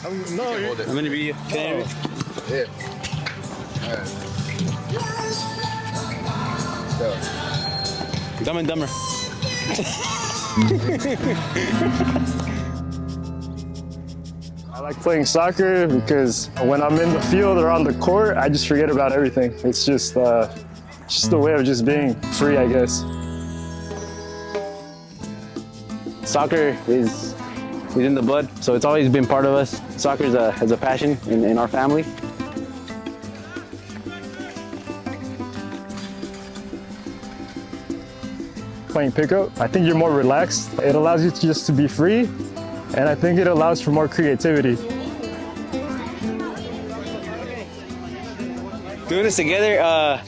No, Hold it. I'm gonna be. Can I- Yeah. All right. So, Dumb and Dumber. I like playing soccer because when I'm in the field or on the court, I just forget about everything. It's just a way of just being free, I guess. Soccer is in the blood, so it's always been part of us. Soccer is a passion in our family. Playing pickup, I think you're more relaxed. It allows you just to be free, and I think it allows for more creativity. Doing this together,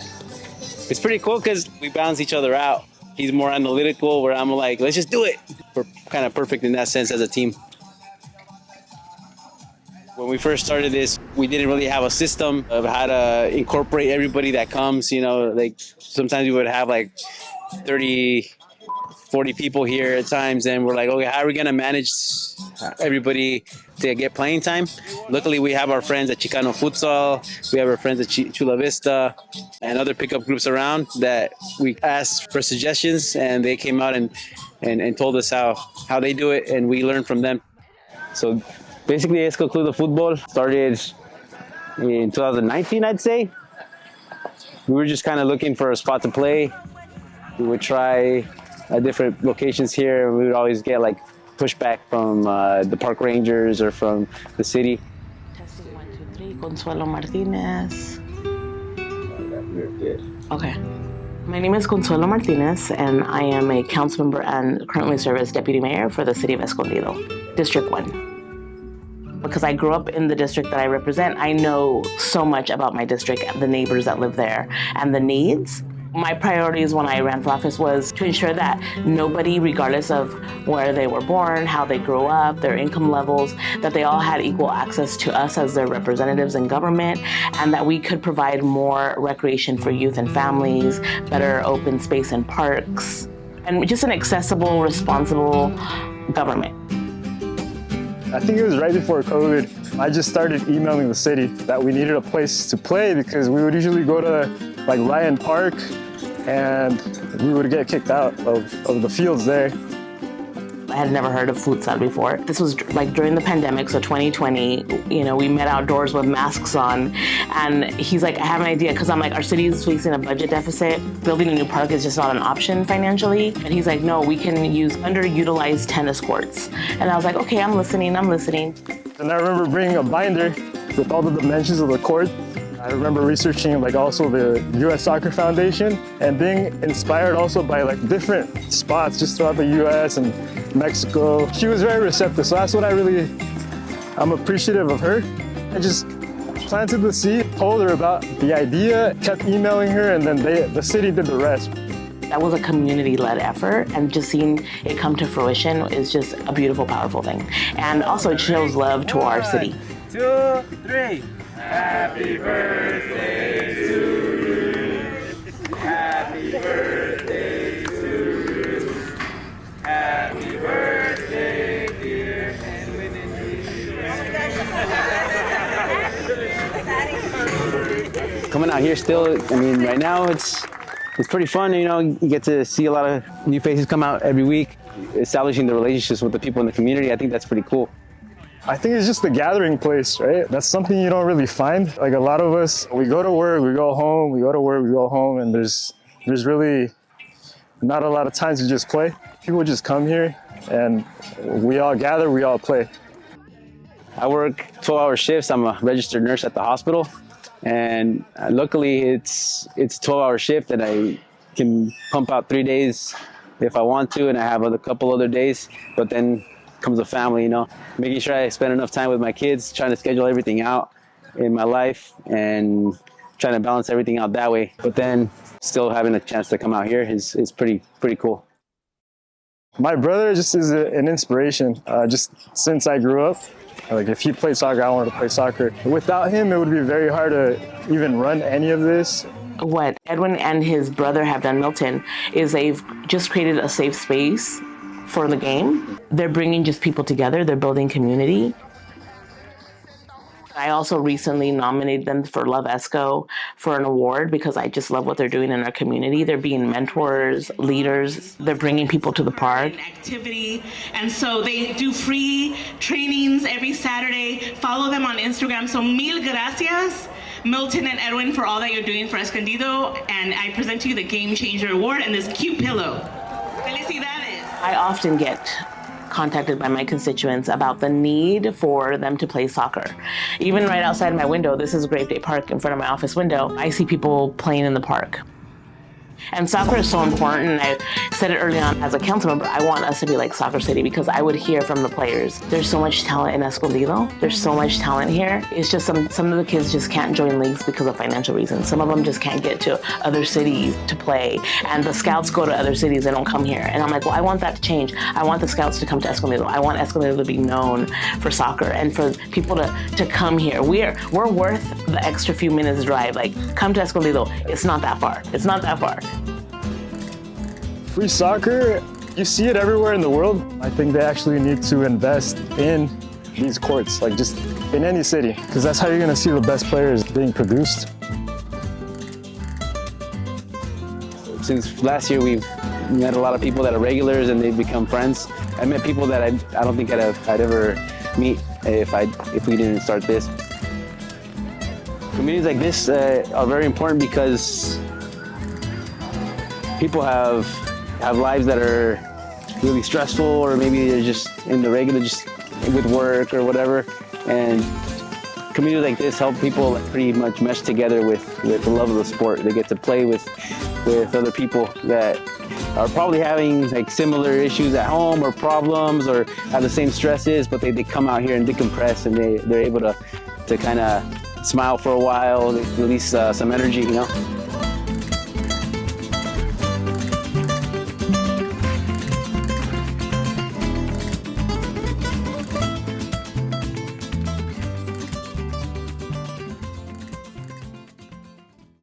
it's pretty cool because we balance each other out. He's more analytical, where I'm like, let's just do it. We're kind of perfect in that sense as a team. When we first started this, we didn't really have a system of how to incorporate everybody that comes. You know, like sometimes we would have like 30, 40 people here at times, and we're like, okay, how are we going to manage everybody to get playing time? Luckily, we have our friends at Chicano Futsal, we have our friends at Chula Vista, and other pickup groups around that we asked for suggestions, and they came out and told us how they do it, and we learned from them. So basically, Escondido Futbol started in 2019, I'd say. We were just kind of looking for a spot to play. We would try at different locations here. We would always get like pushback from the park rangers or from the city. Testing 1, 2, 3. Consuelo Martinez. Okay. My name is Consuelo Martinez, and I am a council member and currently serve as deputy mayor for the city of Escondido, District 1. Because I grew up in the district that I represent, I know so much about my district, the neighbors that live there, and the needs. My priorities when I ran for office was to ensure that nobody, regardless of where they were born, how they grew up, their income levels, that they all had equal access to us as their representatives in government, and that we could provide more recreation for youth and families, better open space in parks, and just an accessible, responsible government. I think it was right before COVID. I just started emailing the city that we needed a place to play because we would usually go to like Ryan Park and we would get kicked out of the fields there. I had never heard of futsal before. This was like during the pandemic, so 2020, we met outdoors with masks on, and he's like, I have an idea, because I'm like, our city is facing a budget deficit. Building a new park is just not an option financially. And he's like, no, we can use underutilized tennis courts. And I was like, okay, I'm listening. And I remember bringing a binder with all the dimensions of the court. I remember researching like also the U.S. Soccer Foundation and being inspired also by like different spots just throughout the U.S. and Mexico. She was very receptive, so that's what I'm appreciative of her. I just planted the seed, told her about the idea, kept emailing her, and then the city did the rest. That was a community-led effort, and just seeing it come to fruition is just a beautiful, powerful thing. And also it shows love to our city. 1, 2, 3. Happy birthday to you. Happy birthday to you. Happy birthday, dear Edwin and Coming out here still, I mean, right now it's pretty fun. You get to see a lot of new faces come out every week, establishing the relationships with the people in the community. I think that's pretty cool. I think it's just the gathering place, right? That's something you don't really find. Like a lot of us, we go to work, we go home, we go to work, we go home, and there's really not a lot of times to just play. People just come here and we all gather, we all play. I work 12-hour shifts. I'm a registered nurse at the hospital, and luckily it's a 12-hour shift that I can pump out 3 days if I want to, and I have a couple other days, but then comes a family, making sure I spend enough time with my kids, trying to schedule everything out in my life and trying to balance everything out that way. But then still having a chance to come out here is pretty cool. My brother just is an inspiration. Just since I grew up, like if he played soccer, I wanted to play soccer. Without him, it would be very hard to even run any of this. What Edwin and his brother have done, Milton, is they've just created a safe space for the game. They're bringing just people together. They're building community. I also recently nominated them for Love Esco for an award because I just love what they're doing in our community. They're being mentors, leaders. They're bringing people to the park. Activity, and so they do free trainings every Saturday. Follow them on Instagram. So mil gracias, Milton and Edwin, for all that you're doing for Escondido. And I present to you the Game Changer Award and this cute pillow. Felicidades. I often get contacted by my constituents about the need for them to play soccer. Even right outside my window, this is Grape Day Park in front of my office window, I see people playing in the park. And soccer is so important, and I said it early on as a council member, I want us to be like Soccer City because I would hear from the players. There's so much talent in Escondido. There's so much talent here. It's just some of the kids just can't join leagues because of financial reasons. Some of them just can't get to other cities to play. And the scouts go to other cities, they don't come here. And I'm like, well, I want that to change. I want the scouts to come to Escondido. I want Escondido to be known for soccer and for people to come here. We're worth the extra few minutes drive. Like, come to Escondido. It's not that far. It's not that far. Free soccer, you see it everywhere in the world. I think they actually need to invest in these courts, like just in any city, because that's how you're gonna see the best players being produced. Since last year, we've met a lot of people that are regulars and they've become friends. I met people that I don't think I'd ever meet if we didn't start this. Communities like this are very important because people have lives that are really stressful, or maybe they're just in the regular, just with work or whatever. And communities like this help people pretty much mesh together with the love of the sport. They get to play with other people that are probably having like similar issues at home or problems or have the same stresses, but they come out here and decompress, and they're able to kind of smile for a while, release some energy, you know.